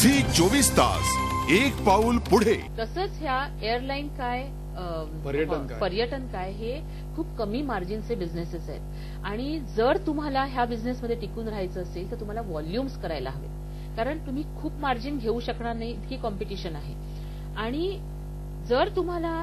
Zee 24 तास एक पाऊल पुढे। तसंच ह्या एअरलाईन काय पर्यटन काय हे खूप कमी मार्जिनचे बिझनेसेस आहेत आणि जर तुम्हाला ह्या बिझनेसमध्ये टिकून राहायचं असेल तर तुम्हाला व्हॉल्युम्स करायला हवे, कारण तुम्ही खूप मार्जिन घेऊ शकणार नाही, इतकी कॉम्पिटिशन आहे। आणि जर तुम्हाला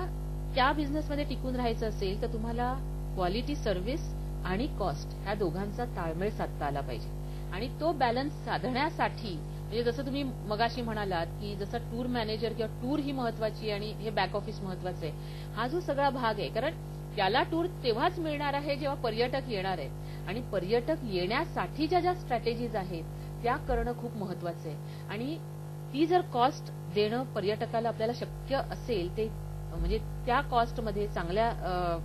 त्या बिझनेसमध्ये टिकून राहायचं असेल तर तुम्हाला क्वालिटी सर्व्हिस आणि कॉस्ट ह्या दोघांचा ताळमेळ साधता आला पाहिजे। आणि तो बॅलन्स साधण्यासाठी म्हणजे जसं तुम्ही मगाशी म्हणालात की जसं टूर मॅनेजर किंवा टूर ही महत्वाची आणि हे बॅक ऑफिस महत्वाचं आहे, हा जो सगळा भाग आहे, कारण त्याला टूर तेव्हाच मिळणार आहे जेव्हा पर्यटक येणार आहेत आणि पर्यटक येण्यासाठी ज्या स्ट्रॅटेजीज आहेत त्या करणं खूप महत्वाचं आहे। आणि ती जर कॉस्ट देणं पर्यटकाला आपल्याला शक्य असेल ते म्हणजे त्या कॉस्टमध्ये चांगल्या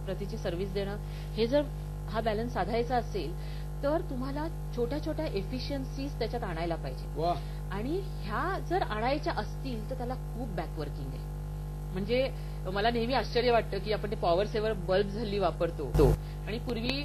प्रतीची सर्व्हिस देणं, हे जर हा बॅलन्स साधायचा असेल तर तुम्हाला छोट्या छोट्या एफिशियन्सीज त्याच्यात आणायला पाहिजे। आणि ह्या जर आणायच्या असतील तर त्याला खूप बॅकवर्किंग आहे। म्हणजे मला नेहमी आश्चर्य वाटतं की आपण ते पॉवर सेव्हर बल्ब हल्ली वापरतो आणि पूर्वी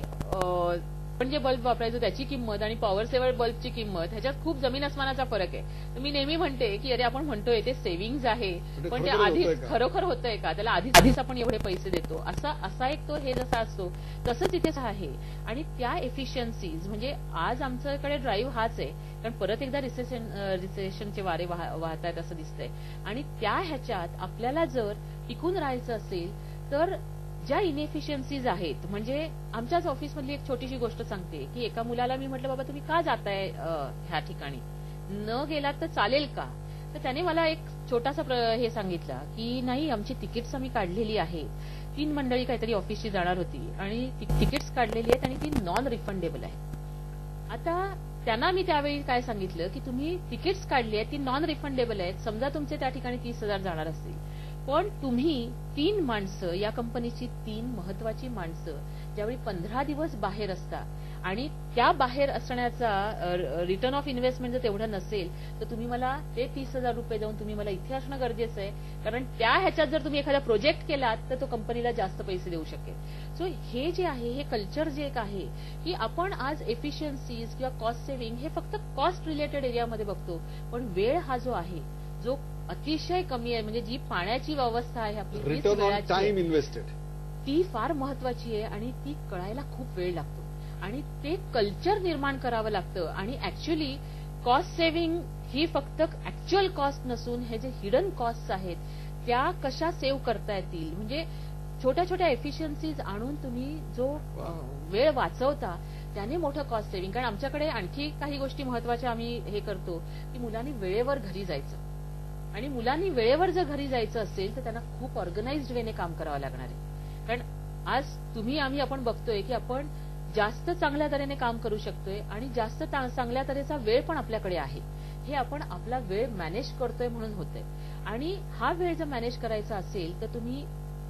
आपण जे बल्ब वापरायचो त्याची किंमत आणि पॉवर सेव्हर बल्बची किंमत ह्याच्यात खूप जमीन अस्मानाचा फरक आहे। तर मी नेहमी म्हणते की अरे आपण म्हणतोय ते सेव्हिंग्ज आहे पण ते आधीच खरोखर होतंय का, त्याला आधीच आपण एवढे पैसे देतो असा एक तो हे जसा असतो तसंच इथेच आहे। आणि त्या एफिशियन्सीज म्हणजे आज आमच्याकडे ड्राईव्ह हाच आहे, कारण परत एकदा रिसेशनचे वारे वाहत आहेत असं दिसतंय। आणि त्या ह्याच्यात आपल्याला जर टिकून राहायचं असेल तर ज्या इनएफिशियन्सीज आहेत, म्हणजे आमच्याच ऑफिसमधली एक छोटीशी गोष्ट सांगते की एका मुलाला मी म्हटलं बाबा तुम्ही का जाताय ह्या ठिकाणी, न गेलात तर चालेल का, तर त्याने मला एक छोटासा हे सांगितलं की नाही आमची तिकीट्स आम्ही काढलेली आहे, 3 मंडळी काहीतरी ऑफिसची जाणार होती आणि तिकीट्स काढलेली आहेत आणि ती नॉन रिफंडेबल आहे। आता त्यांना मी त्यावेळी काय सांगितलं की तुम्ही तिकीट्स काढली आहेत ती नॉन रिफंडेबल आहेत, समजा तुमचे त्या ठिकाणी 30,000 जाणार असतील पण तुम्ही 3 माणसं या कंपनीची 3 महत्वाची माणसं ज्यावेळी 15 दिवस बाहेर असता आणि त्या बाहेर असण्याचा रिटर्न ऑफ इन्व्हेस्टमेंट जर तेवढं नसेल तर तुम्ही मला ते 30,000 रुपये देऊन तुम्ही मला इथे असणं गरजेचं आहे, कारण त्या ह्याच्यात जर तुम्ही एखादा प्रोजेक्ट केलात तर तो कंपनीला जास्त पैसे देऊ शकेल। सो हे जे आहे हे कल्चर जे एक आहे की आपण आज एफिशियन्सीज किंवा कॉस्ट सेव्हिंग हे फक्त कॉस्ट रिलेटेड एरियामध्ये बघतो, पण वेळ हा जो आहे जो अतिशय कमी आहे, म्हणजे जी पाण्याची व्यवस्था आहे आपली रिटर्न ऑन टाइम इन्व्हेस्टेड ती फार महत्वाची आहे आणि ती कळायला खूप वेळ लागतो आणि ते कल्चर निर्माण करावं लागतं। आणि ऍक्च्युअली कॉस्ट सेव्हिंग ही फक्त ऍक्च्युअल कॉस्ट नसून हे जे हिडन कॉस्ट आहेत त्या कशा सेव्ह करता येतील, म्हणजे छोट्या छोट्या एफिशियन्सीज आणून तुम्ही जो वेळ वाचवता त्याने मोठं कॉस्ट सेव्हिंग। कारण आमच्याकडे आणखी काही गोष्टी महत्वाच्या आम्ही हे करतो की मुलांनी वेळेवर घरी जायचं, आणि मुलांनी वेळेवर जर घरी जायचं असेल तर त्यांना खूप ऑर्गनाइज्ड वेने काम करावं लागणार आहे, कारण आज आम्ही आपण बघतोय की आपण जास्त चांगल्या तऱ्हेने काम करू शकतोय आणि जास्त चांगल्या तऱ्हेचा वेळ पण आपल्याकडे आहे, हे आपण आपला वेळ मॅनेज करतोय म्हणून होतंय। आणि हा वेळ जर मॅनेज करायचा असेल तर तुम्ही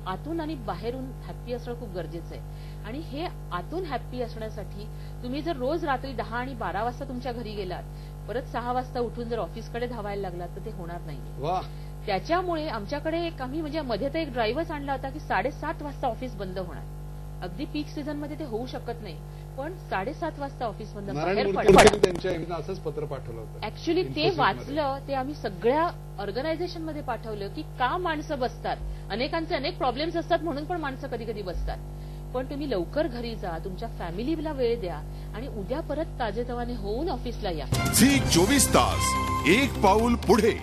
आतून आणि बाहेरून हॅप्पी असणं खूप गरजेचं आहे। आणि हे आतून हॅप्पी असण्यासाठी तुम्ही जर रोज रात्री 10 आणि 12 वाजता तुमच्या घरी गेलात, परत 6 वाजता उठून जर ऑफिसकडे धावायला लागलात तर ते होणार नाही। त्याच्यामुळे आमच्याकडे एक आम्ही म्हणजे मध्ये तर एक ड्राईव्हच आणला होता की 7:30 वाजता ऑफिस बंद होणार, अगदी पीक सीझन मध्ये ते होऊ शकत नाही पण 7:30 वाजता ऑफिस बंद बाहेर पडलं, असंच पत्र पाठवलं होतं। ऍक्च्युअली ते वाचलं, ते आम्ही सगळ्या ऑर्गनायझेशन मध्ये पाठवलं की का माणसं बसतात, अनेकांचे अनेक प्रॉब्लेम्स असतात म्हणून पण माणसं कधी कधी बसतात, पण तुम्ही लवकर घरी जा, तुमच्या फॅमिलीला वेळ द्या आणि उद्या परत ताजेतवाने होऊन ऑफिसला या। झी 24 तास एक पाऊल पुढे।